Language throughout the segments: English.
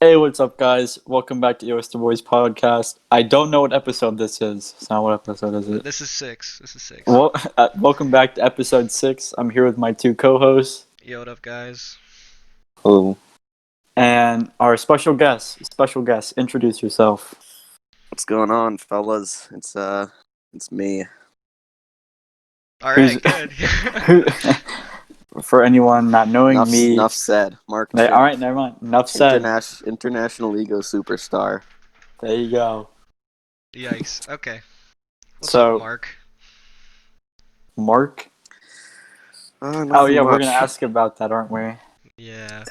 Hey, what's up, guys? Welcome back to the Oyster Boys podcast. I don't know what episode this is. So, what episode is it? This is six. This is six. Well, welcome back to episode 6. I'm here with my two co-hosts Yo, what up, guys? Hello. and our special guest. Special guest, introduce yourself. What's going on, fellas? It's me. All Who's- right, good. Who, for anyone not knowing me, Enough said. Mark. all right, never mind. Enough said. International ego superstar. There you go. Yikes. Okay. What's So- up, Mark? Mark. Nothing Oh yeah, we're much. gonna ask about that, aren't we? Yeah.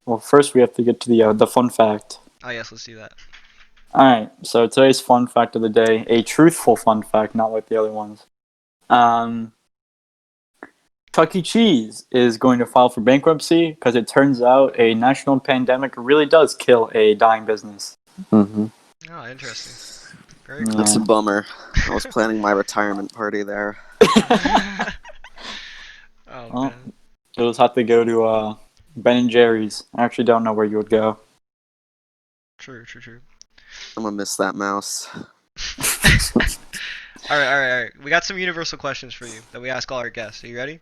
Well, first we have to get to the fun fact. Oh yes, let's do that. Alright, so today's fun fact of the day, a truthful fun fact, not like the other ones. Chuck E. Cheese is going to file for bankruptcy because it turns out a national pandemic really does kill a dying business. Mm-hmm. Oh, interesting. Very Yeah. cool. That's a bummer. I was planning my retirement party there. Oh Well, man. You'll just have to go to Ben and Jerry's. I actually don't know where you would go. True. I'm gonna miss that mouse. All right. We got some universal questions for you that we ask all our guests. Are you ready?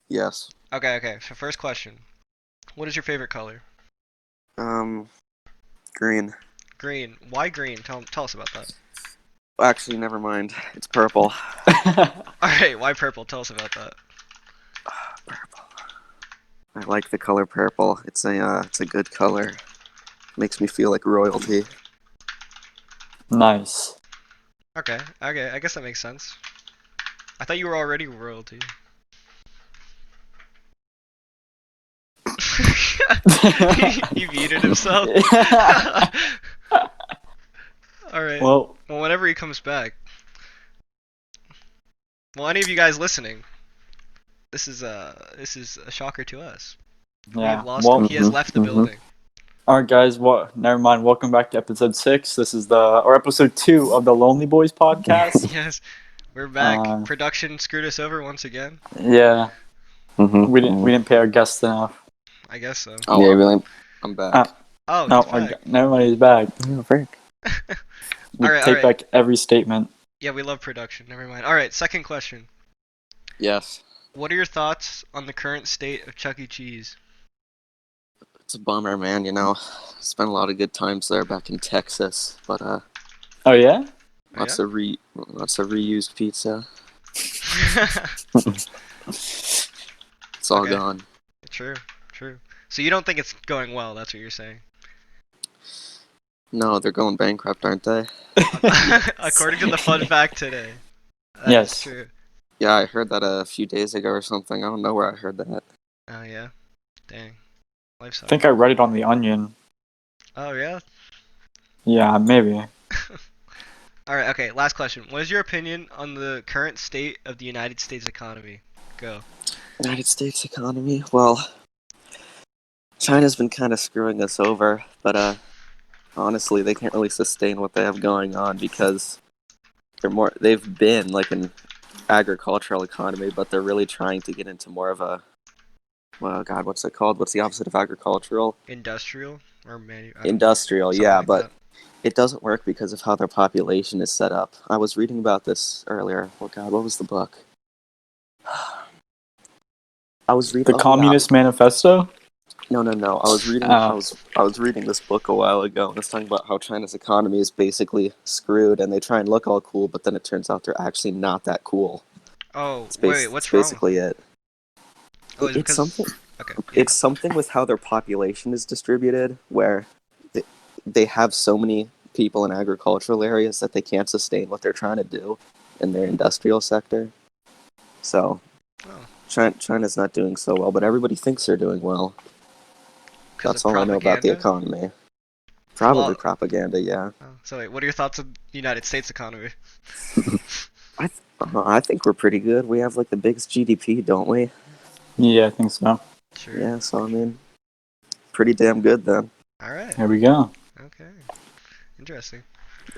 Yes. Okay. So first question: what is your favorite color? Green. Green. Why green? Tell us about that. Actually, never mind. It's purple. All right. Why purple? Tell us about that. Purple. I like the color purple. It's a good color. Makes me feel like royalty. Nice. Okay. I guess that makes sense. I thought you were already royalty. He muted himself. Alright. Well, Well, whenever he comes back. Well, any of you guys listening, this is a shocker to us. We yeah. have lost Well, him. He has left the mhm. building. alright, guys. Never mind. Welcome back to episode 6. This is episode 2 of the Lonely Boys podcast. Yes. We're back. Uh, Production screwed us over once again. Yeah, Mm-hmm. we didn't pay our guests enough. I guess so. Oh, yeah, really? I'm back. Oh, No, he's back. never mind. He's back. Oh, Frank. We Alright, take back every statement. Yeah, we love production. Never mind. Alright, second question. Yes. What are your thoughts on the current state of Chuck E. Cheese? It's a bummer, man. Spent a lot of good times there back in Texas, but Oh yeah. lots of reused pizza. It's all Okay. gone. True. So you don't think it's going well, that's what you're saying. No, they're going bankrupt, aren't they? According to the fun fact today. That is Yes. true. Yeah, I heard that a few days ago or something. I don't know where I heard that. Oh yeah. Dang. Life I sucks. think I read it on The Onion. Oh yeah? Yeah, maybe. Alright, okay, last question. What is your opinion on the current state of the United States economy? Go. United States economy? Well, China's been kind of screwing us over, but honestly, they can't really sustain what they have going on because they've been like an agricultural economy, but they're really trying to get into more of a, well, God, what's it called? What's the opposite of agricultural? Industrial or Industrial, something yeah, like but that. it doesn't work because of how their population is set up. I was reading about this earlier. Oh God, what was the book? I was reading The Communist Manifesto. No. I was reading. Oh. I was reading this book a while ago, and it's talking about how China's economy is basically screwed, and they try and look all cool, but then it turns out they're actually not that cool. Oh, It's wait, what's it's wrong? basically it. Oh, is it It's because... something. Okay. yeah. It's something with how their population is distributed, where they have so many people in agricultural areas that they can't sustain what they're trying to do in their industrial sector. So, Oh. China's not doing so well, but everybody thinks they're doing well. 'Cause That's of all I know about the propaganda? economy. Probably Well- propaganda, yeah. Oh, so wait, what are your thoughts on the United States economy? I think we're pretty good. We have like the biggest GDP, don't we? Yeah, I think so. Sure. Yeah, so I mean, pretty damn good then. Alright. Here we go. Okay. Interesting.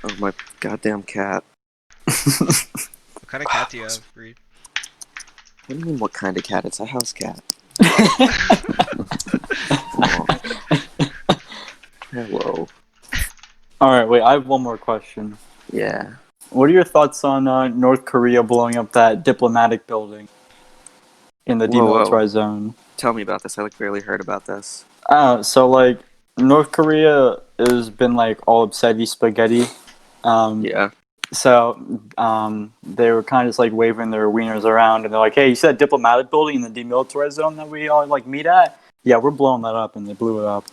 Oh, my goddamn cat. What kind of cat do you have, Reid? What do you mean, what kind of cat? It's a house cat. Hello. All right, wait. I have one more question. Yeah. What are your thoughts on North Korea blowing up that diplomatic building in the Whoa. demilitarized zone? Tell me about this. I barely heard about this. So like North Korea has been like all upsetty spaghetti. Um, Yeah. so they were kind of just like waving their wieners around, and they're like, "Hey, you see that diplomatic building in the demilitarized zone that we all like meet at? Yeah, we're blowing that up," and they blew it up.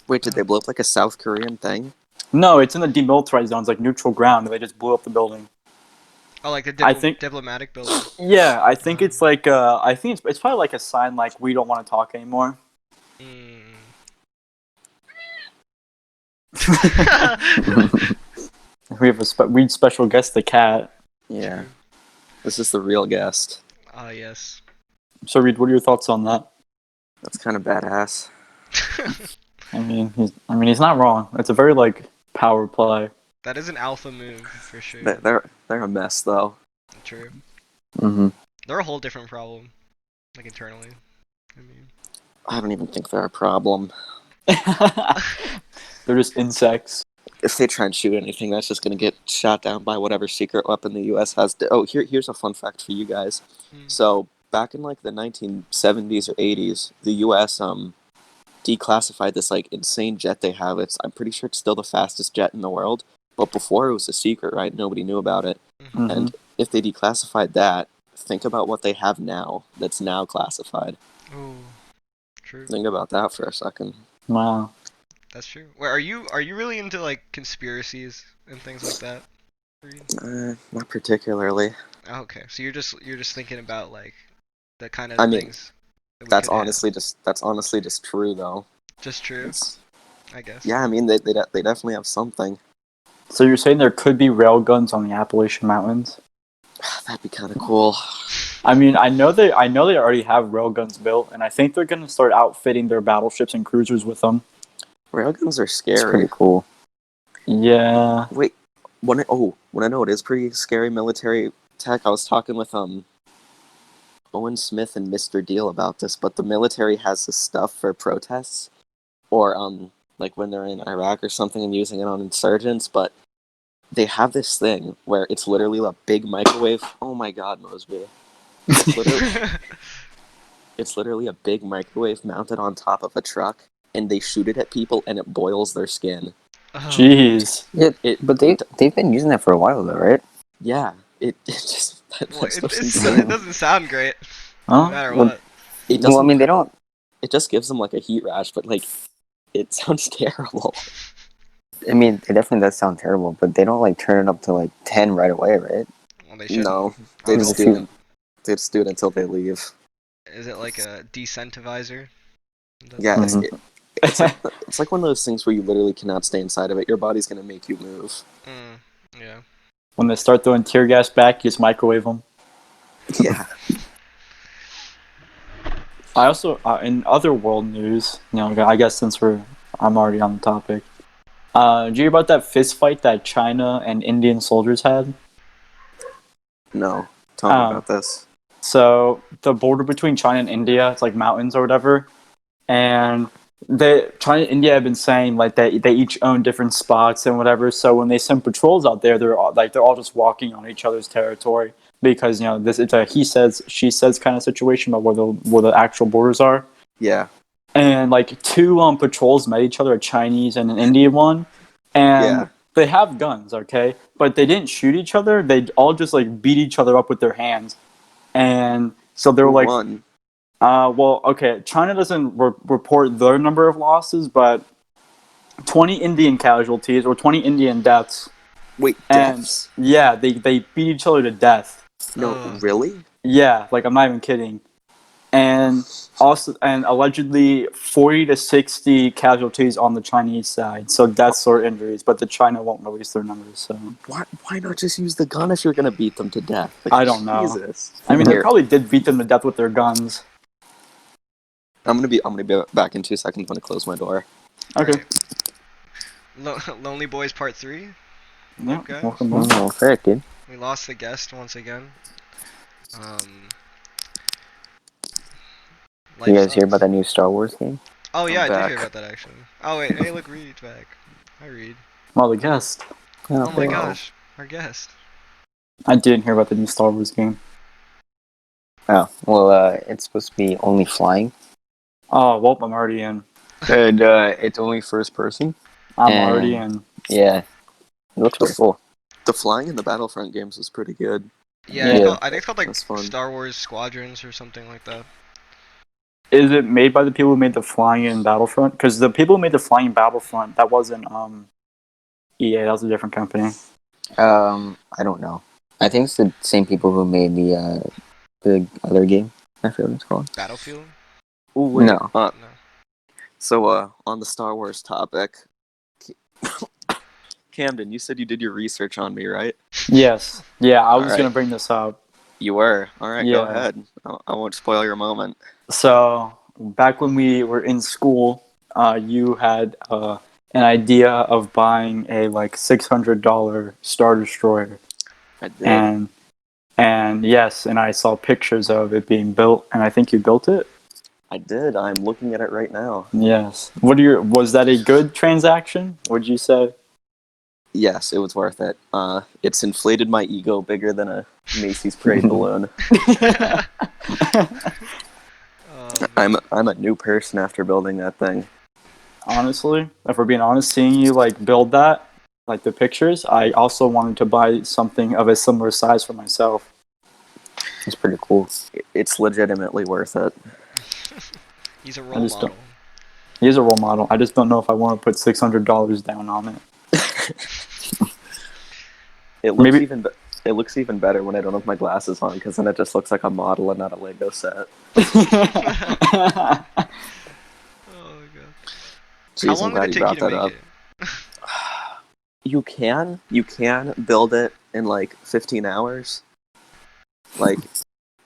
Wait, did they blow up like a South Korean thing? No, it's in the demilitarized zone. It's like neutral ground, and they just blew up the building. Oh, like the I think, diplomatic building. yeah, I think it's like, I think it's probably like a sign like we don't want to talk anymore. Mm. We have we special guest, the cat. Yeah. This is the real guest. Ah, yes. So, Reid, what are your thoughts on that? That's kind of badass. I mean, he's not wrong. It's a very like power play. That is an alpha move for sure. They're a mess though. True. Mm-hmm. They're a whole different problem, like internally. I mean, I don't even think they're a problem. They're just insects. If they try and shoot anything, that's just gonna get shot down by whatever secret weapon the U.S. has. Here's a fun fact for you guys. So back in like the 1970s or 80s, the U.S. declassified this like insane jet they have. I'm pretty sure it's still the fastest jet in the world, but before it was a secret, right? Nobody knew about it. Mm-hmm. And if they declassified that, think about what they have now that's now classified. Oh, true. Think about that for a second. Wow. That's true. Wait, are you really into like conspiracies and things like that? Not particularly. Oh, okay, so you're just thinking about like the kind of I mean, things that we that's could have. honestly just true though. Just true, I guess. Yeah, I mean they definitely have something. So you're saying there could be railguns on the Appalachian Mountains? That'd be kind of cool. I mean, I know they already have railguns built, and I think they're gonna start outfitting their battleships and cruisers with them. Railguns are scary. It's pretty cool. Yeah. Wait, when I know what is pretty scary military tech. I was talking with Owen Smith and Mr. Deal about this, but the military has this stuff for protests, or like when they're in Iraq or something and using it on insurgents, but they have this thing where it's literally a big microwave. Oh my god, Mosby. It's literally a big microwave mounted on top of a truck, and they shoot it at people and it boils their skin. Oh. Jeez. Yeah, but they've been using that for a while though, right? Yeah, it just Well, it doesn't sound great. Huh? No matter what. Well, I mean, they don't. It just gives them like a heat rash, but like it sounds terrible. I mean, it definitely does sound terrible, but they don't like turn it up to like 10 right away, right? Well, they shouldn't. No, they just do it until they leave. Is it like a decentivizer? Yeah, Mhm. it's like one of those things where you literally cannot stay inside of it. Your body's gonna make you move. Yeah. When they start throwing tear gas back, you just microwave them. Yeah. I also, in other world news, I guess since I'm already on the topic. Did you hear about that fist fight that China and Indian soldiers had? No. Tell me about this. So the border between China and India, it's like mountains or whatever, and China and India have been saying like they each own different spots and whatever. So when they send patrols out there, they're all just walking on each other's territory because it's a he says she says kind of situation about where the actual borders are. Yeah. And like two patrols met each other, a Chinese and an Indian one, and they have guns, okay, but they didn't shoot each other. They all just like beat each other up with their hands, and so they were Who like, won? well, okay, China doesn't report their number of losses, but 20 Indian casualties or 20 Indian deaths. Wait, deaths? And yeah, they beat each other to death. No, really? Yeah, like I'm not even kidding. And allegedly 40 to 60 casualties on the Chinese side, so deaths or injuries, but the China won't release their numbers. So why not just use the gun if you're gonna beat them to death? Like, I don't know. Jesus. I mean, they probably did beat them to death with their guns. I'm gonna be back in 2 seconds. I'm gonna close my door. Okay. Lonely Boys Part 3. Yeah. Okay. Welcome. Oh, fair, dude. We lost the guest once again. You guys hear about that new Star Wars game? Oh yeah, I I'm did back. hear about that actually. Oh wait, hey look, Reid's back. Hi Reid. Well, the guest. Oh my Wow. gosh, our guest. I didn't hear about the new Star Wars game. Oh, well, it's supposed to be only flying, Oh, well, I'm already in. and it's only first person. I'm And- already in. Yeah, it looks pretty cool. The flying in the Battlefront games was pretty good. Yeah, Yeah. I think it's called like That's fun. Star Wars Squadrons or something like that. Is it made by the people who made the Flying in Battlefront? Because the people who made the Flying in Battlefront, that wasn't EA. That was a different company. I don't know. I think it's the same people who made the other game. I forget what it's called. Battlefield? Ooh, wait. No. No. So, on the Star Wars topic, Camden, you said you did your research on me, right? Yes. Yeah, I was Alright. gonna bring this up. You were. All right, go Yeah. ahead. I won't spoil your moment. So back when we were in school, you had an idea of buying a like $600 Star Destroyer, I did. and yes, and I saw pictures of it being built, and I think you built it. I did. I'm looking at it right now. Yes. Was that a good transaction? Would you say? Yes, it was worth it. It's inflated my ego bigger than a Macy's parade balloon. Man. I'm a new person after building that thing. Honestly, if we're being honest, seeing you like build that, like the pictures, I also wanted to buy something of a similar size for myself. It's pretty cool. It's legitimately worth it. He's a I role just model. don't- He's a role model. I just don't know if I want to put $600 down on it. It looks Maybe- it looks even better when I don't have my glasses on, because then it just looks like a model and not a Lego set. Oh my god. Jeez, How I'm long glad did it you take you brought to that make up. it? You can build it in like 15 hours. Like,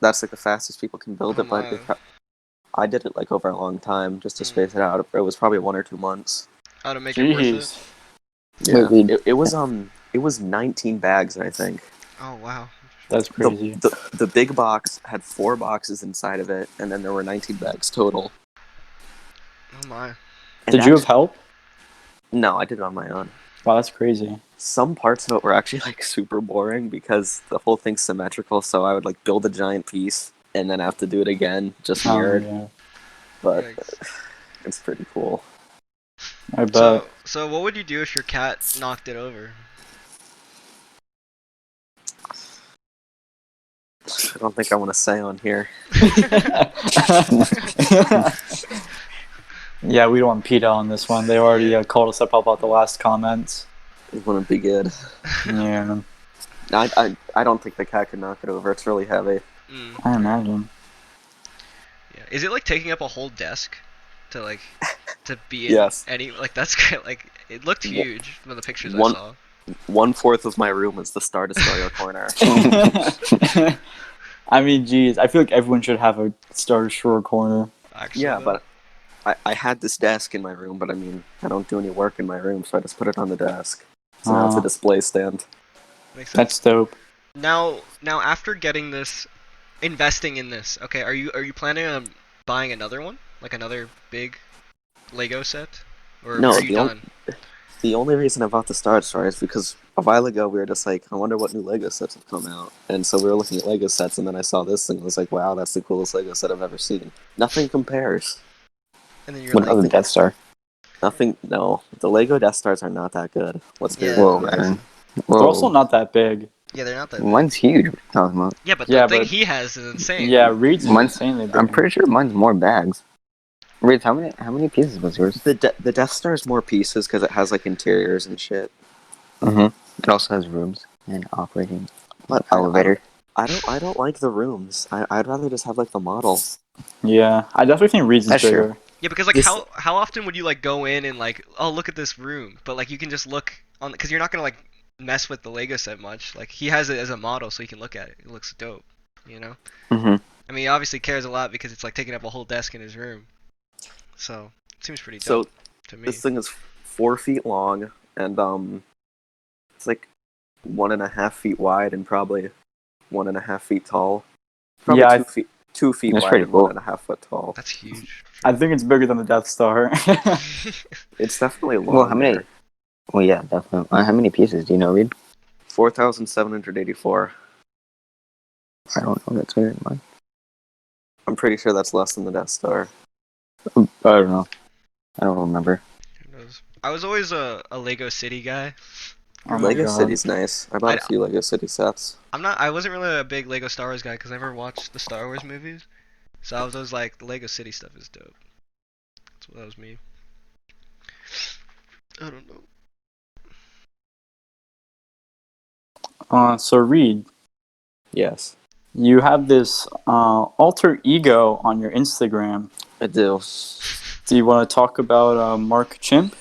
that's like the fastest people can build Oh it, but my. I did it like over a long time just to Mm. space it out. It was probably 1 or 2 months. How to make it worth it? Jeez. Yeah, Wait. it was 19 bags, I think. Oh wow. That's crazy. The big box had 4 boxes inside of it, and then there were 19 bags total. Oh my. And Did you have help? No, I did it on my own. Wow, that's crazy. Some parts of it were actually like super boring because the whole thing's symmetrical, so I would like build a giant piece and then have to do it again, just mirrored. Yeah, But Yikes. it's pretty cool. I bet. So what would you do if your cat knocked it over? I don't think I want to say on here. Yeah, we don't want PETA on this one. They already called us up about the last comments. It wouldn't be good. Yeah, I don't think the cat could knock it over. It's really heavy. Mm, I imagine. yeah. Is it like taking up a whole desk to be in Yes. any like that's great. Like it looked huge from the pictures I One- saw. 1/4 of my room is the Star Destroyer corner. I mean, geez, I feel like everyone should have a Star Destroyer corner. Actually, Yeah, though. but I had this desk in my room, but I mean, I don't do any work in my room, so I just put it on the desk. So now it's a display stand. Makes sense. That's dope. Now after getting this, investing in this, okay, are you planning on buying another one, like another big Lego set, or No, are you the on- done? The only reason I bought the Star Destroyer is because a while ago we were just like, I wonder what new Lego sets have come out. And so we were looking at Lego sets, and then I saw this thing and was like, wow, that's the coolest Lego set I've ever seen. Nothing compares. And then you're What like, about the Death Star? Nothing, no. The Lego Death Stars are not that good. Let's be Yeah. real, Whoa, guys. man. They're also Whoa. not that big. yeah, they're not that big. Mine's huge. What are you talking about? Yeah, but Yeah, the thing but- he has is insane. Yeah, Reed's Mine's- insanely big. I'm pretty sure mine's more bags. Reed, how many pieces was yours? The Death Star is more pieces because it has like interiors and shit. Mm-hmm. It also has rooms and operating But elevator. I don't like the rooms. I'd rather just have like the model. Yeah, I definitely think Reed's is That's true. bigger. Yeah, because like This- how often would you like go in and like, oh, look at this room, but like you can just look on because you're not gonna like mess with the Lego set much. Like he has it as a model, so you can look at it. It looks dope, you know. Mm-hmm. I mean, he obviously cares a lot because it's like taking up a whole desk in his room. So it seems pretty So dope to me. this thing is 4 feet long and it's like 1.5 feet wide and probably 1.5 feet tall. Probably Yeah, 2 feet 2 feet That's wide pretty and cool. 1.5 foot tall. That's huge. I think it's bigger than the Death Star. It's definitely longer. Well, how many? Well, yeah, definitely. How many pieces do you know, Reed? 4,784. I don't know. That's bigger than mine. I'm pretty sure that's less than the Death Star. I don't know. I don't remember. Who knows? I was always a Lego City guy. Oh my Lego God. City's nice. I bought a I- few Lego City sets. I wasn't really a big Lego Star Wars guy because I never watched the Star Wars movies. So I was always like, the Lego City stuff is dope. That was me. I don't know. So Reed, Yes, you have this alter ego on your Instagram. I do. Do you want to talk about Mark Chimp?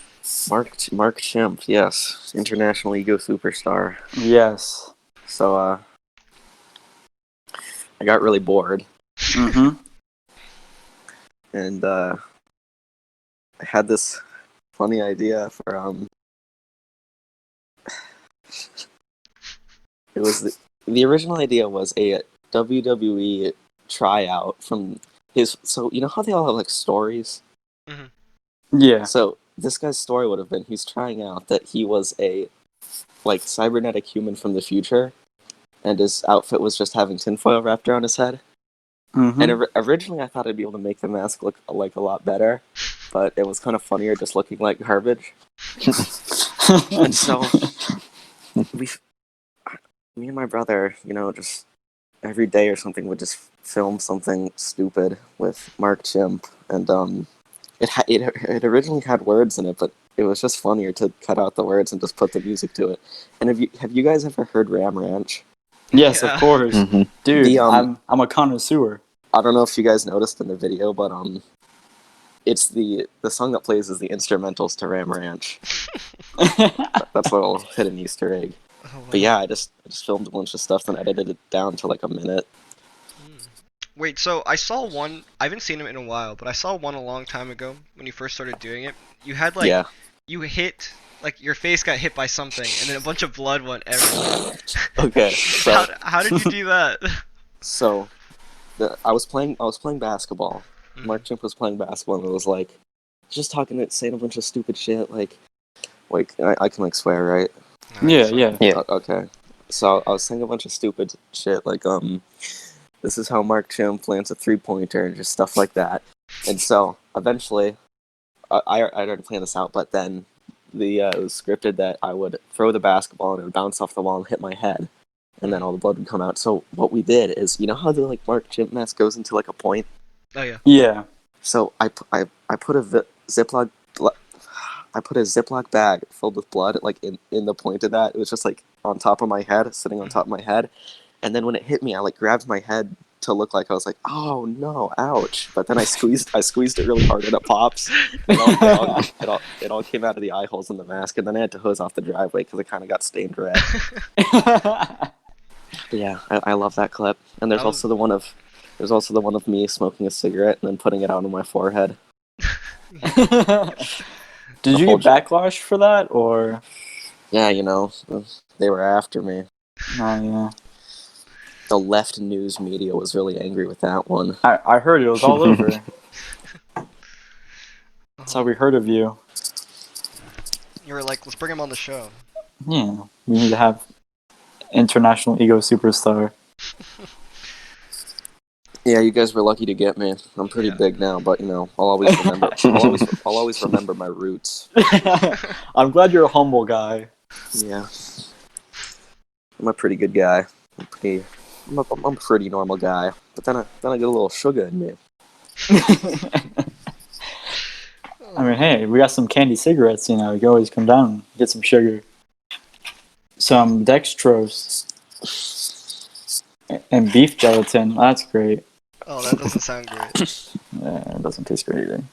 Mark Chimp, yes. International Ego Superstar. Yes. So, I got really bored. Mm-hmm. And, I had this funny idea for, it was the original idea was a WWE tryout from his, so you know how they all have like stories? Yeah. So this guy's story would have been he's trying out that he was a like cybernetic human from the future, and his outfit was just having tinfoil wrapped around his head. Mm-hmm. And originally I thought I'd be able to make the mask look like a lot better, but it was kind of funnier just looking like garbage. And so me and my brother, you know, just every day or something would just film something stupid with Mark Chimp, and it originally had words in it, but it was just funnier to cut out the words and just put the music to it. And have you guys ever heard Ram Ranch? Yes, Yeah. of course. Mm-hmm. Dude, The, I'm a connoisseur. I don't know if you guys noticed in the video, but it's the song that plays is the instrumentals to Ram Ranch. That's a little hidden Easter egg. Oh, wow. But yeah, I just filmed a bunch of stuff and edited it down to like a minute. Wait, so I saw one. I haven't seen him in a while, but I saw one a long time ago when you first started doing it. You had like Yeah. you hit like your face got hit by something, and then a bunch of blood went everywhere. Okay. So How did you do that? so I was playing basketball. Mark Chimp was playing basketball, and it was like just saying a bunch of stupid shit. Like I can like swear, right? Yeah, yeah. Yeah. Okay. So I was saying a bunch of stupid shit like this is how Mark Chimp lands a 3-pointer and just stuff like that. And so eventually, I already planned this out, but then it was scripted that I would throw the basketball and it would bounce off the wall and hit my head, and then all the blood would come out. So what we did is, you know how the like Mark Chimp mask goes into like a point. Oh yeah. Yeah. So I put a Ziploc. I put a Ziploc bag filled with blood, like in the point of that. It was just like on top of my head, sitting on top of my head. And then when it hit me, I like grabbed my head to look like I was like, oh no, ouch. But then I squeezed it really hard and it pops. It all came out of the eye holes in the mask. And then I had to hose off the driveway because it kind of got stained red. But yeah, I love that clip. And there's also the one of me smoking a cigarette and then putting it out on my forehead. Did you get backlash for that, or? Yeah, you know, they were after me. Oh, yeah. The left news media was really angry with that one. I heard it was all over. That's how we heard of you. You were like, let's bring him on the show. Yeah, we need to have international ego superstar. Yeah, you guys were lucky to get me. I'm pretty big now, but you know, I'll always remember. I'll always remember my roots. I'm glad you're a humble guy. Yeah, I'm a pretty good guy. I'm a pretty normal guy. But then I get a little sugar in me. I mean, hey, we got some candy cigarettes, you know, you can always come down and get some sugar. Some dextrose. And beef gelatin. That's great. Oh, that doesn't sound great. Yeah, it doesn't taste great either.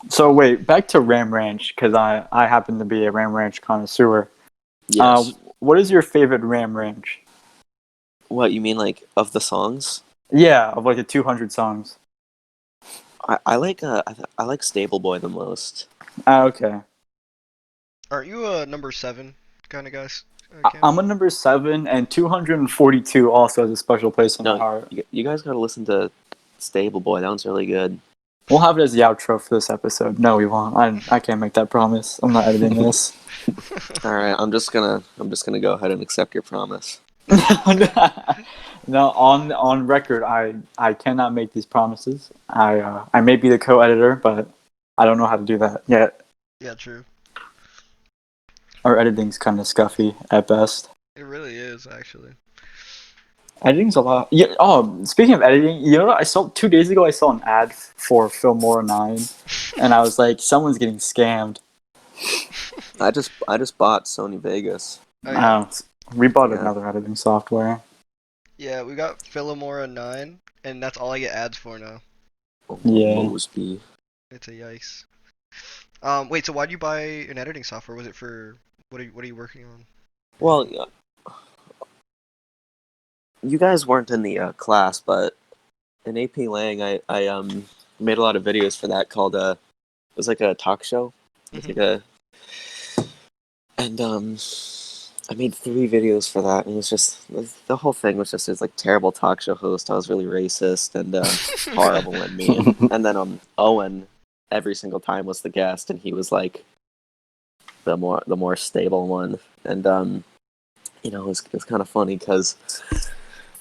So wait, back to Ram Ranch, because I happen to be a Ram Ranch connoisseur. Yes. What is your favorite Ram Ranch? What you mean, like of the songs? Yeah, of like the 200 songs. I like Stable Boy the most. Okay. Aren't you a number 7 kind of guys? I'm a number 7, and 242 also has a special place in my No, heart. you guys gotta listen to Stable Boy. That one's really good. We'll have it as the outro for this episode. No, we won't. I can't make that promise. I'm not editing this. All right, I'm just gonna go ahead and accept your promise. No, on record, I cannot make these promises. I may be the co-editor, but I don't know how to do that yet. Yeah, true. Our editing's kind of scuffy at best. It really is, actually. Editing's a lot. Yeah. Oh, speaking of editing, you know what? I saw 2 days ago. I saw an ad for Filmora 9, and I was like, someone's getting scammed. I just bought Sony Vegas. Oh, yeah. We bought Yeah. another editing software. Yeah, we got Philomora 9, and that's all I get ads for now. Yeah. Mosby. It's a yikes. Wait, so why do you buy an editing software? Was it for what are you working on? Well, yeah. You guys weren't in the class, but in AP Lang, I made a lot of videos for that called it was like a talk show. It's like a and I made 3 videos for that, and it was just the whole thing was just this like terrible talk show host. I was really racist and horrible and mean. And then Owen every single time was the guest, and he was like the more stable one. And it was kind of funny because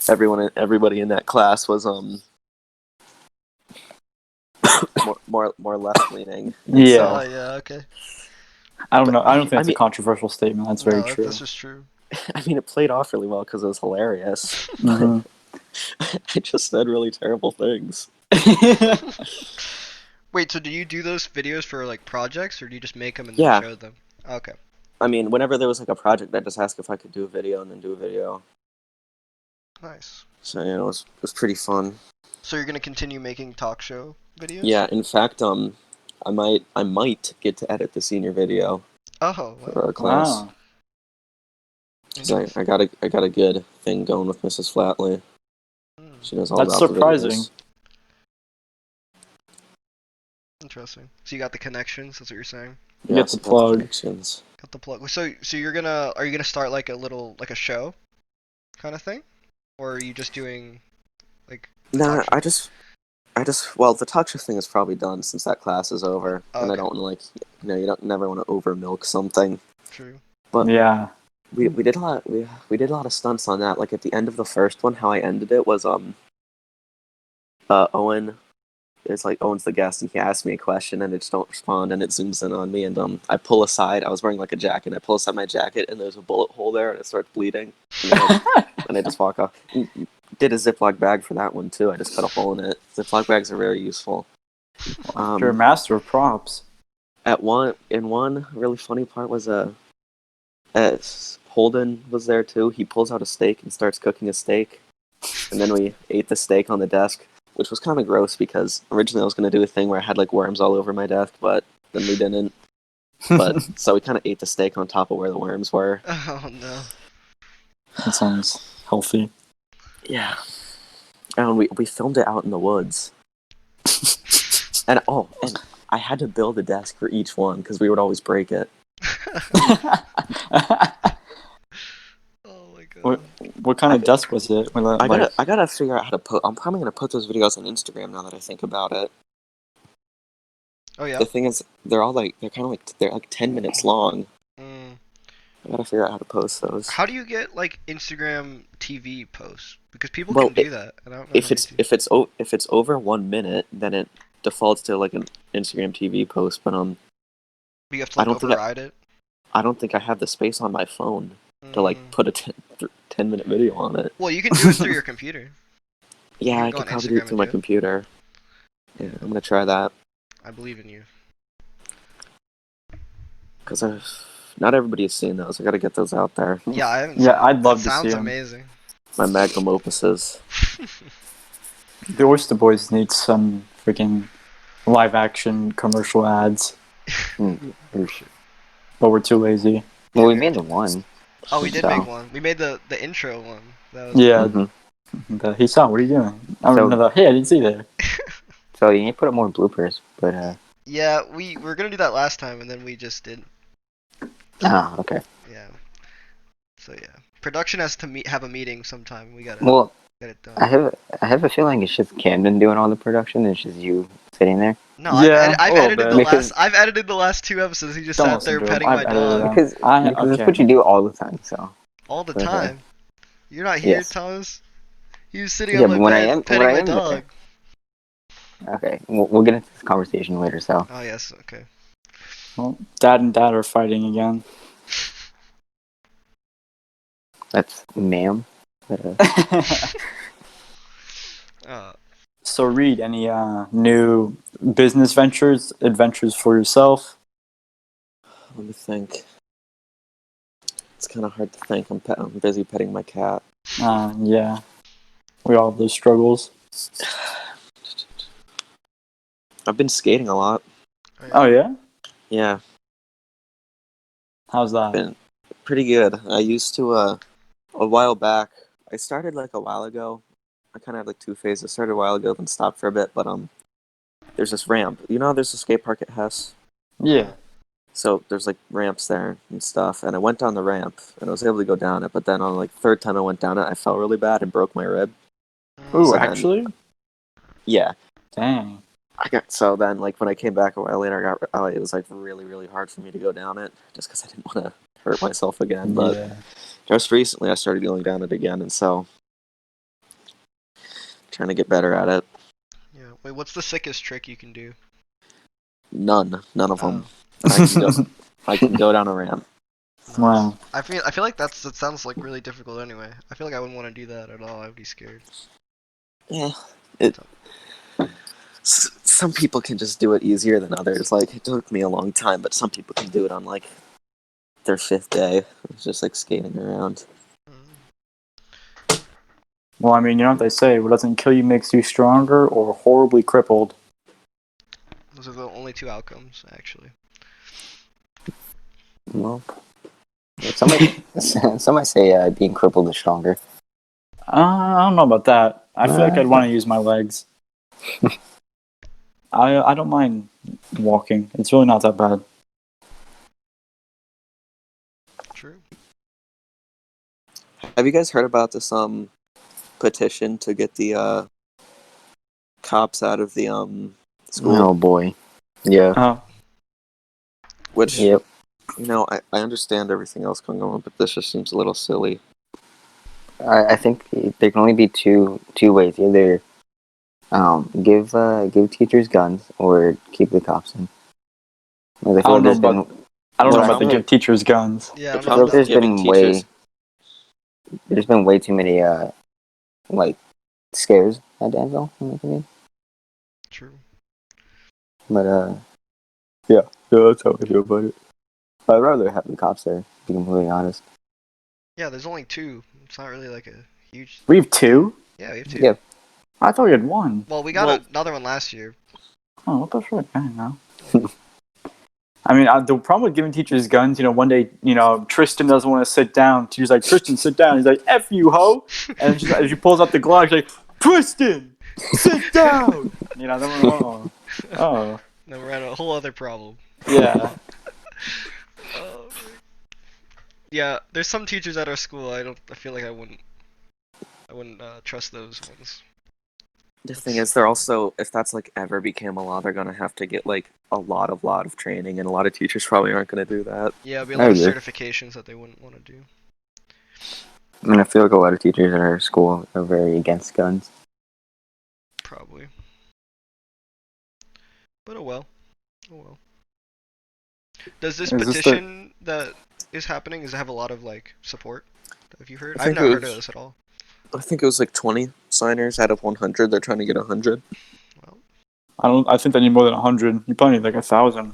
everybody in that class was more left leaning. Yeah. Oh, yeah, okay. I don't know. I don't think I that's mean- a controversial statement. That's very true. That's just true. I mean, it played off really well because it was hilarious. Mhm. I just said really terrible things. Wait, so do you do those videos for like projects, or do you just make them and Yeah. then show them? Okay. I mean, whenever there was like a project, I just asked if I could do a video and then do a video. Nice. So it was pretty fun. So you're gonna continue making talk show videos? Yeah, in fact, I might get to edit the senior video Oh, for wow. our class. Wow. 'Cause I got a good thing going with Mrs. Flatley. Hmm, She knows all That's about surprising. the videos. interesting. So you got the connections, that's what you're saying? You get the some plug. connections. Got the plug. So are you gonna start like a show kind of thing? Or are you just doing like Nah, talk show? well, the talk show thing is probably done since that class is over, and I Okay. don't want to you don't never want to over milk something. True. But Yeah. we did a lot we did a lot of stunts on that. Like at the end of the first one, how I ended it was Owen. It's like Owen's the guest, and he asks me a question, and I just don't respond, and it zooms in on me, and I pull aside. I was wearing like a jacket. I pull aside my jacket, and there's a bullet hole there, and it starts bleeding. And I just walk off. Did a Ziploc bag for that one too. I just cut a hole in it. Ziploc bags are very useful. You're a master of props. In one really funny part was Holden was there too. He pulls out a steak and starts cooking a steak, and then we ate the steak on the desk, which was kind of gross because originally I was going to do a thing where I had like worms all over my desk, but then we didn't. But so we kind of ate the steak on top of where the worms were. Oh no. That sounds healthy. Yeah. And we filmed it out in the woods. And I had to build a desk for each one because we would always break it. Oh my god. What kind of desk was it? I gotta figure out how to put. I'm probably gonna put those videos on Instagram now that I think about it. Oh yeah. The thing is, they're like 10 minutes long. Mm. I gotta figure out how to post those. How do you get like Instagram TV posts? Because people Well, can do that. And I don't know If how it's many if it's over 1 minute, then it defaults to like an Instagram TV post. But you have to I like, don't think override it. I don't think I have the space on my phone to like Mm. put a 10-minute video on it. Well, you can do it through your computer. Yeah, can I go could on probably do it Instagram through and my do it. computer. Yeah, I'm gonna try that I believe in you. because not everybody has seen those. I gotta get those out there. Yeah, I haven't. Yeah, seen I'd it. love That to see sounds 'em. amazing. My magnum opuses. The Oyster Boys need some freaking live action commercial ads, but we're too lazy. Well, we made the one. Oh, we did So- make one. We made the intro one. That was Yeah. Mhm. Hey, son, what are you doing? I So- remember hey, I didn't see that. So you need to put up more bloopers, but Yeah, we were gonna do that last time, and then we just didn't. okay. Yeah. So yeah, production has to have a meeting sometime. We gotta. Well, Get it I done. have a feeling it's just Camden doing all the production. It's just you sitting there. No, Yeah, a I've little edited the bit. Because I've edited the last 2 episodes. He just Don't sat listen there to him. petting I've my edited dog them. because that's Okay. what you do all the time. So all the for sure. time. You're not here, Yes. Thomas. He was sitting on Yeah, my but bed when petting I my am dog. there, okay, we'll get into this conversation later. So Oh yes, okay. Well, Dad and Dad are fighting again. that's ma'am. But, Uh, So, Reid, any new business adventures for yourself? Let me think. It's kind of hard to think. I'm busy petting my cat. Yeah, we all have those struggles. I've been skating a lot. Oh yeah, Yeah, how's that? been pretty good. I used to a while back. I started like a while ago. I kind of had like two phases. I started a while ago, then stopped for a bit. But there's this ramp. You know, there's a skate park at Hess. Yeah. So there's like ramps there and stuff. And I went down the ramp and I was able to go down it. But then on like third time I went down it, I fell really bad and broke my rib. Ooh, So then, actually, yeah. dang. So then like when I came back a while later, it was like really really hard for me to go down it just because I didn't want to hurt myself again. But Yeah. just recently I started going down it again, and so trying to get better at it. yeah. Wait, what's the sickest trick you can do? None of them. Oh, I can go down a ramp. nice. Wow. I feel like that sounds like really difficult anyway. I feel like I wouldn't want to do that at all. I'd be scared. Yeah, some people can just do it easier than others. Like it took me a long time, but some people can do it on like their fifth day. It's just like skating around. Mm. Well, I mean, you know what they say: what doesn't kill you makes you stronger or horribly crippled. Those are the only two outcomes, actually. well, some might say being crippled is stronger. I don't know about that. I feel like I'd Uh, want to use my legs. I don't mind walking. It's really not that bad. True. Have you guys heard about this petition to get the cops out of the school? Oh boy, yeah, Oh, Which yep. I understand everything else going on, but this just seems a little silly. I think there can only be two ways. Either give teachers guns or keep the cops in. Like, I I feel don't like know there's been about. I don't know The about the problem, give teachers guns. Yeah, I the don't know I feel about like problem that with there's one. giving been teachers, way too many scares at Danville, in my opinion. True. But yeah, that's how I feel about it. I'd rather have the cops there, to be completely honest. Yeah, there's only two. It's not really like a huge. We have two. Yeah, we have two. Yeah, I thought we had one. Well, we got Well- another one last year. Oh, what the frick? I don't know. I mean, the problem with giving teachers guns, one day, Tristan doesn't want to sit down. Teacher's like, Tristan, sit down. He's like, F you, ho. And as she pulls out the Glock, she's like, Tristan, sit down. Then we're, oh. Then we're at a whole other problem. Yeah. Oh, yeah, there's some teachers at our school. I feel like I wouldn't trust those ones. the thing is, they're also, if that's like ever became a law, they're gonna have to get like a lot of training, and a lot of teachers probably aren't gonna do that. Yeah, it'd be a I lot of agree. certifications that they wouldn't want to do. I mean, I feel like a lot of teachers at our school are very against guns. Probably. But oh well. Oh well. Does this Is this petition that is happening, does it have a lot of like support? Have you heard? I I've think not it heard of was- this at all. I think it was like 20 signers out of 100. They're trying to get 100. Well, I think they need more than 100. You probably need like 1,000.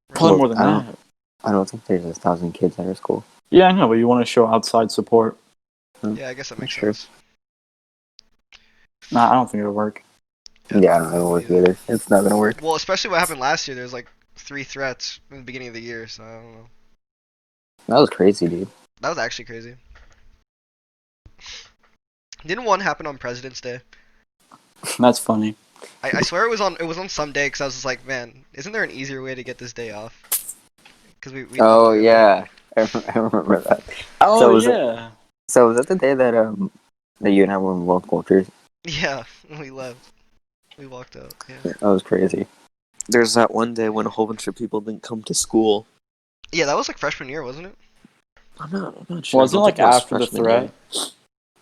Probably Well, more than I don't- that. I don't think there's 1,000 kids at our school. Yeah, I know, but you want to show outside support. yeah, I guess that makes Sure. sense. Nah, I don't think it'll work. Yeah, I don't know it'll work either. It's not gonna work. Well, especially what happened last year. There's like 3 threats in the beginning of the year, so I don't know. That was crazy, dude. That was actually crazy. Didn't one happen on President's Day? That's funny. I swear it was on some day because I was just like, man, isn't there an easier way to get this day off? Because we Oh we- yeah, I remember that. Oh, So was yeah. So was that the day that That you and I were in both cultures. Yeah, we left. We walked out. Yeah. That was crazy. There's that one day when a whole bunch of people didn't come to school. Yeah, that was like freshman year, wasn't it? I'm not sure. Wasn't I don't like think it was after the freshman threat? year.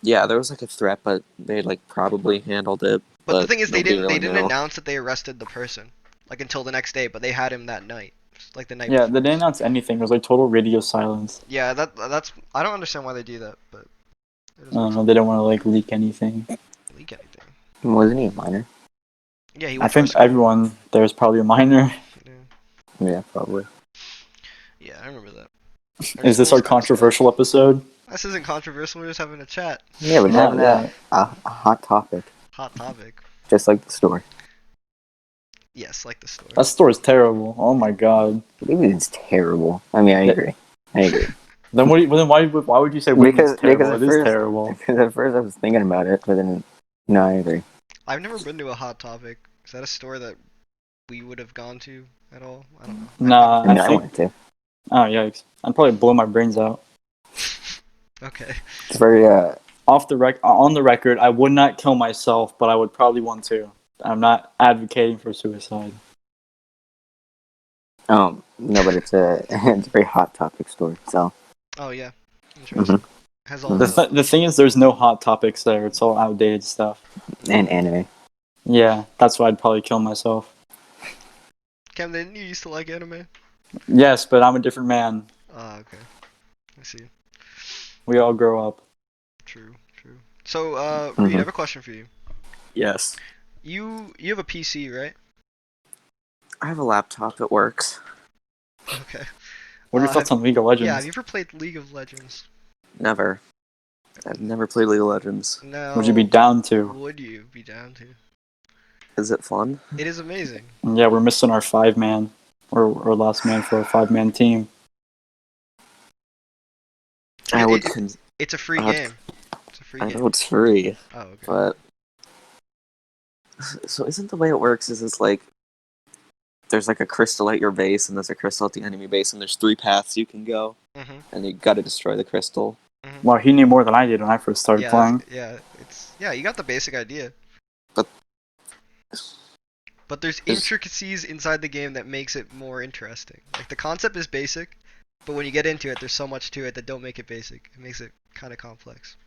Yeah, there was like a threat, but they like probably handled it. But the thing is, they nobody didn't. really They didn't knew. announce that they arrested the person, like until the next day. But they had him that night, like the night Yeah, before. they didn't announce anything. It was like total radio silence. Yeah, that's. I don't understand why they do that, but it I doesn't don't make know. They don't want to like leak anything. sense. Leak anything. Wasn't he a minor? Yeah, he I went to our think school. everyone there's probably a minor. Yeah. Yeah, probably. Yeah, I remember that. Is this our controversial episode? This isn't controversial. We're just having a chat. Yeah, we're just Not having yet. a hot topic, Hot topic. just like the store. Yes, like the story. That store's terrible. Oh my god. It's terrible. I mean, I agree. Then what? Then why would you say Whitney's terrible? It is terrible. Because at first I was thinking about it, but then no, I agree. I've never been to a Hot Topic. Is that a store that we would have gone to at all? I don't know. Nah, And I I think. went to. Oh yikes! I'd probably blow my brains out. Okay. It's very On the record, I would not kill myself, but I would probably want to. I'm not advocating for suicide. no, but it's a it's a very hot topic store. So Oh yeah. Interesting. Has all The thing is, there's no hot topics there. It's all outdated stuff. and anime. Yeah, that's why I'd probably kill myself. Cam, didn't you used to like anime? Yes, but I'm a different man. Ah, okay. I see. We all grow up. True. So, Reid, I have a question for you. Yes. You have a PC, right? I have a laptop that works. Okay. What are your thoughts on League of Legends? Yeah, have you ever played League of Legends? Never. I've never played League of Legends. No. Would you be down to? Would you be down to? Is it fun? It is amazing. Yeah, we're missing our 5-man, or last man for a 5-man team. I would. It's a free I'd- game. It's a free I game. know it's free, Oh, okay. but so isn't the way it works? Is it's like there's like a crystal at your base, and there's a crystal at the enemy base, and there's 3 paths you can go, Mhm. and you got to destroy the crystal. Well, he knew more than I did when I first started Yeah, playing. yeah. You got the basic idea. But there's intricacies inside the game that makes it more interesting. Like the concept is basic, but when you get into it, there's so much to it that don't make it basic. It makes it kind of complex,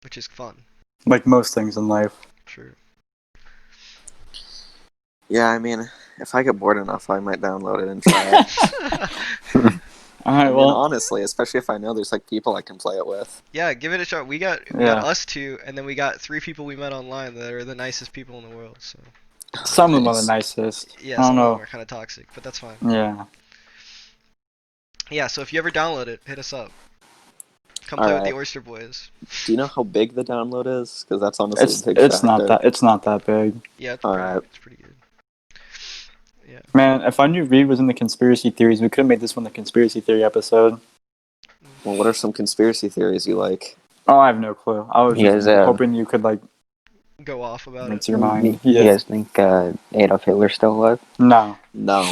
which is fun. Like most things in life. True. Yeah, I mean, if I get bored enough, I might download it and try it. All right, I mean, well, honestly, especially if I know there's like people I can play it with. Yeah, give it a shot. We got us two, and then we got 3 people we met online that are the nicest people in the world. So some of them are the nicest. yeah, I some don't of them know. are kind of toxic, but that's fine. Yeah. Yeah, so if you ever download it, hit us up. Come play with the Alright. Oyster Boys. Do you know how big the download is? Because that's honestly It's a big it's not factor. that it's not that big. Yeah, it's Alright. it's pretty good. Yeah. Man, if I knew Reid was in the conspiracy theories, we could have made this one the conspiracy theory episode. Well, what are some conspiracy theories you like? Oh, I have no clue. I was You just guys, hoping you could like Go off about rinse it. your mind. You Yeah. guys think Adolf Hitler's still alive? No, No.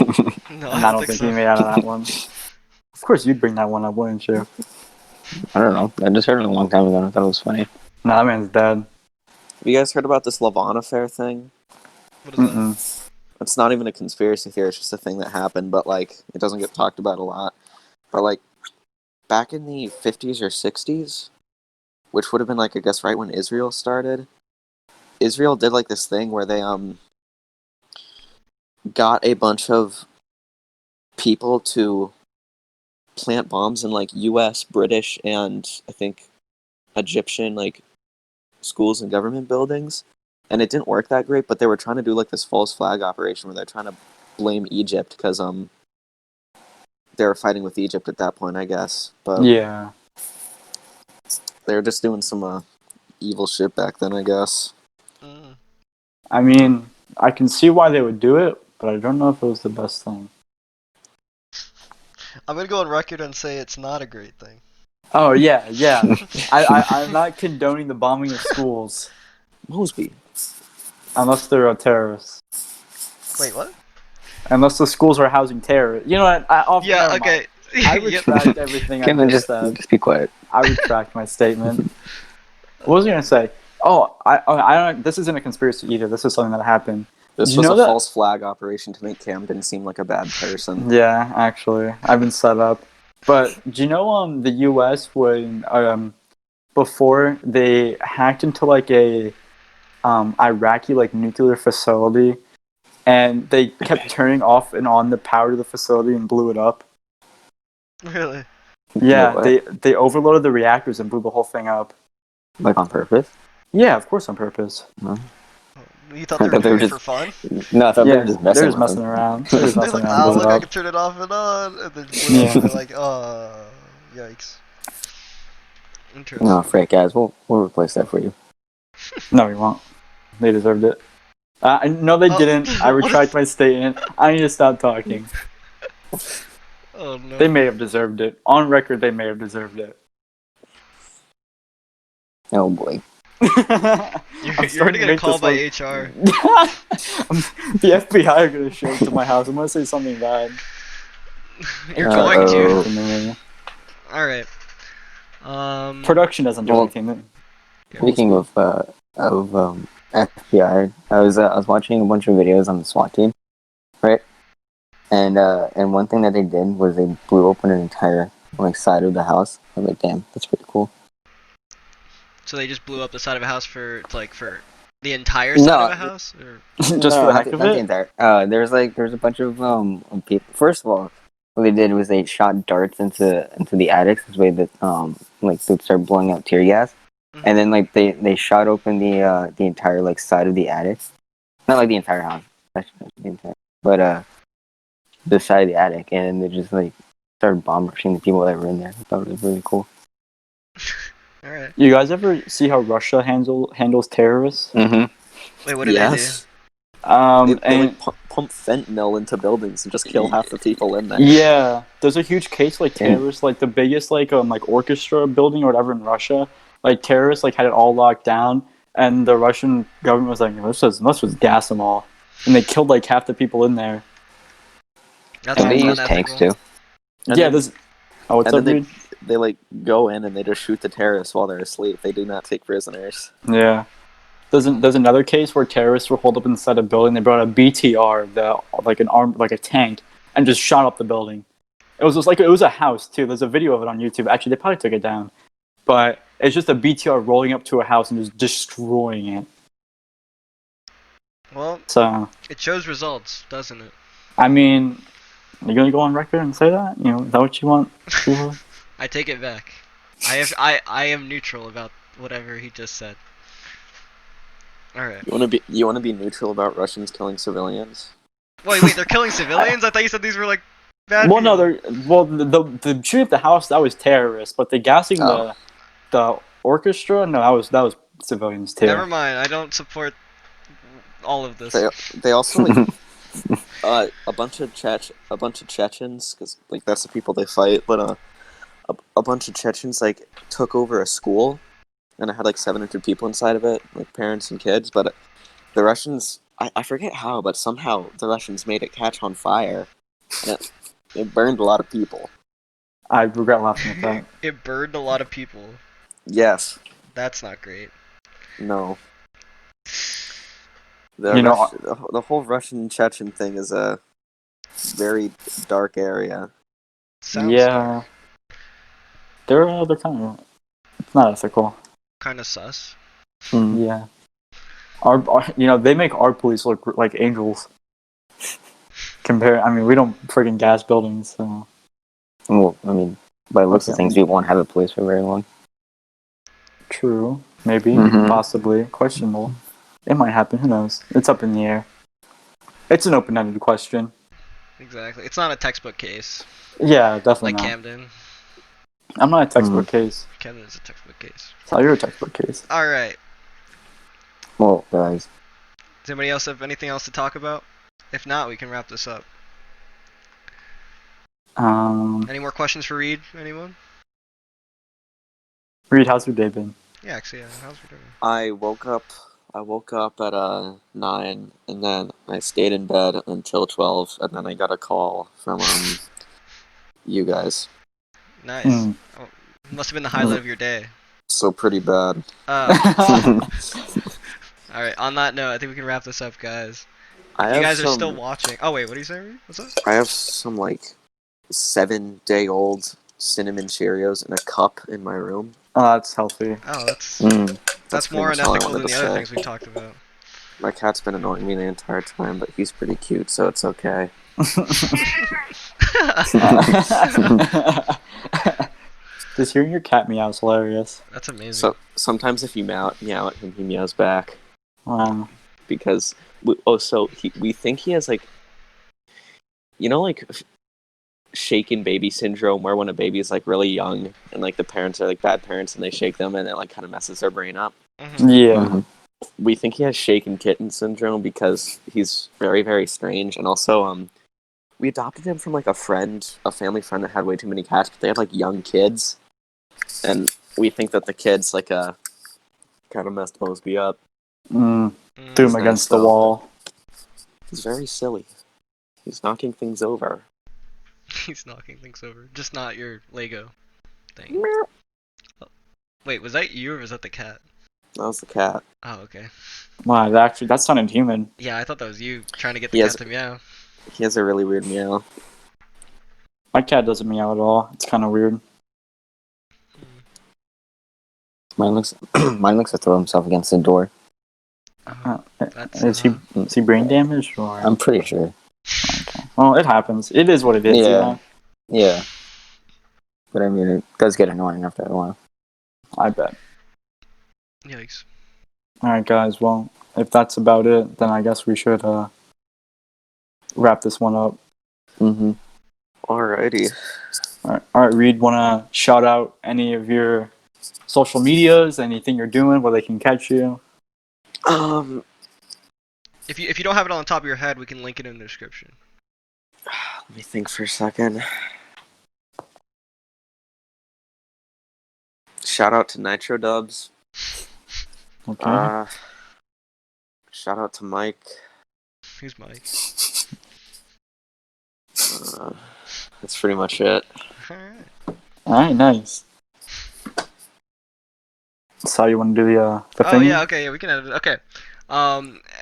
No, I don't think he made out of that one. Of course, you'd bring that one up, wouldn't you? I don't know. I just heard it a long time ago and I thought it was funny. No, that man's dead. Have you guys heard about this Lavon affair thing? What is that? Mm-mm. It's not even a conspiracy theory, it's just a thing that happened, but like it doesn't get talked about a lot. But like back in the 50s or 60s, which would have been like I guess right when Israel started, Israel did like this thing where they got a bunch of people to plant bombs in like US, British, and I think Egyptian like schools and government buildings. And it didn't work that great, but they were trying to do like this false flag operation where they're trying to blame Egypt because they were fighting with Egypt at that point, I guess. But Yeah. they were just doing some evil shit back then, I guess. Mm. I mean, I can see why they would do it, but I don't know if it was the best thing. I'm gonna go on record and say it's not a great thing. Oh yeah. I'm not condoning the bombing of schools Mosby. unless they're terrorists. Wait, what? Unless the schools are housing terrorists. You know what? Yeah, never okay. mind. I Yep. retract everything I Can we just just said. just be quiet? I retract my statement. What was I gonna say? Oh, I don't. This isn't a conspiracy either. This is something that happened. This You was know a that- false flag operation to make Camden seem like a bad person. Yeah, actually, I've been set up. But do you know the U.S. when before they hacked into like a Iraqi like nuclear facility, and they kept turning off and on the power to the facility and blew it up. Really? Yeah, What? they overloaded the reactors and blew the whole thing up. Like on purpose? Yeah, of course on purpose. You thought I they were thought doing it for fun? No, I thought they Yeah, were just messing they're just with messing them. around. They're just They're messing like, around, oh, blew it look, I up. can turn it off and on, and then blew Yeah. up, and they're like, yikes. Interesting. No, Frank, guys, we'll replace that for you. No, we won't. They deserved it. No, they Oh, didn't. I what retract is- my statement. I need to stop talking. Oh no. They may have deserved it. On record, they may have deserved it. Oh boy. You're gonna get a call by HR. The FBI are gonna show up to my house. I'm gonna say something bad. You're going to. Uh-oh. Alright. Production doesn't do Well, anything. Speaking of FBI, I was watching a bunch of videos on the SWAT team, right? And one thing that they did was they blew open an entire like side of the house. I'm like, damn, that's pretty cool. So they just blew up the side of a house for the entire side of a house? Or? Just for the heck of not the it. entire. There's a bunch of people. First of all, what they did was they shot darts into the attics. This way that like they'd start blowing out tear gas. And then like they shot open the entire like side of the attic, not like the entire house, but the side of the attic, and they just like started bomb rushing the people that were in there. I thought it was really cool. Alright. You guys ever see how Russia handles terrorists? Mm-hmm. Wait, what did Yes. They And like pump fentanyl into buildings and just kill half the people in there. yeah, there's a huge case like terrorists, like the biggest like orchestra building or whatever in Russia. Like terrorists like had it all locked down, and the Russian government was like, let's just gas them all, and they killed like half the people in there. That's And they almost use tanks unethical. too. And Yeah, then- there's. Oh, what's and up, then dude? they like go in and they just shoot the terrorists while they're asleep. They do not take prisoners. Yeah. There's another case where terrorists were holed up inside a building. They brought a BTR, like a tank, and just shot up the building. It was a house too. There's a video of it on YouTube. Actually, they probably took it down, but it's just a BTR rolling up to a house and just destroying it. Well, So, it shows results, doesn't it? I mean, are you gonna go on record and say that? You know, is that what you want? I take it back. I am neutral about whatever he just said. Alright. You wanna be neutral about Russians killing civilians? Wait, they're killing civilians? I thought you said these were like bad Well, no, people. the shooting at the house, that was terrorists, but the gassing the orchestra, no, that was civilians too. Never mind, I don't support all of this. They also like a bunch of Chechens, because like that's the people they fight. But a bunch of Chechens like took over a school, and it had like 700 people inside of it, like parents and kids. But the Russians, I forget how, but somehow the Russians made it catch on fire, and it burned a lot of people. I regret laughing at that. It burned a lot of people. Yes. That's not great. No. You know- The whole Russian Chechen thing is a very dark area. Sounds Yeah, they're kind of, it's not ethical. kind of sus. Yeah, they make our police look like angels. I mean, we don't friggin' gas buildings, so. Well, I mean, by the looks of Okay. things, we won't have a police for very long. True, maybe, Mhm. possibly, questionable. It might happen. Who knows? It's up in the air. It's an open-ended question. Exactly. It's not a textbook case. Yeah, definitely Like not. Camden. I'm not a textbook case. Camden is a textbook case. So you're a textbook case. Alright. Well, guys, Does anybody else have anything else to talk about? If not, we can wrap this up. Any more questions for Reid? Anyone? Reid, how's your day been? Yeah, actually, how's your day? I woke up at 9, and then I stayed in bed until 12, and then I got a call from you guys. Nice. Hmm. Oh, must have been the highlight of your day. So pretty bad. All right. On that note, I think we can wrap this up, guys. I If you have guys are still some. watching, oh wait, what are you saying? Reed? What's up? I have some like 7-day-old cinnamon Cheerios in a cup in my room. Oh, that's healthy. Oh, that's Mm. that's pretty more much all I unethical wanted than the to other say. things we've talked about. My cat's been annoying me the entire time, but he's pretty cute, so it's okay. Just hearing your cat meow is hilarious. That's amazing. So sometimes if you meow at him, he meows back Wow. because we think he has like, like shaken baby syndrome, where when a baby is like really young and like the parents are like bad parents and they shake them and it like kind of messes their brain up. Mhm. Yeah. Mhm. We think he has shaken kitten syndrome because he's very, very strange, and also we adopted him from like a family friend that had way too many cats, but they had like young kids, and we think that the kids like kind of messed Mosby up. Mm. Mm. Threw him It's nice, against the though. wall. He's very silly. He's knocking things over. He's knocking things over. Just not your Lego thing. Oh. Wait, was that you or was that the cat? That was the cat. Oh, okay. Wow, that sounded human. Yeah, I thought that was you trying to get He the has- cat to meow. He has a really weird meow. My cat doesn't meow at all. It's kind of weird. Mine looks to throw himself against the door. Oh, that's Is he brain damaged or? I'm pretty sure. Okay. Well, it happens. It is what it is. Yeah. You know? Yeah. But I mean, it does get annoying after a while. I bet. Yikes. All right, guys. Well, if that's about it, then I guess we should wrap this one up. Mm-hmm. Alrighty. All right, Reed, want to shout out any of your social medias, anything you're doing, where they can catch you? If you don't have it on the top of your head, we can link it in the description. Let me think for a second. Shout out to Nitro Dubs. Okay. Shout out to Mike. Who's Mike? That's pretty much it. Alright. All right, nice. So you want to do the Oh thing? yeah, okay, yeah, we can edit it. Okay.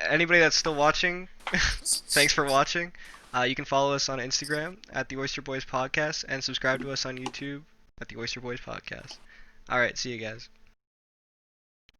Anybody that's still watching, thanks for watching. You can follow us on Instagram at the Oyster Boys Podcast and subscribe to us on YouTube at the Oyster Boys Podcast. Alright, see you guys.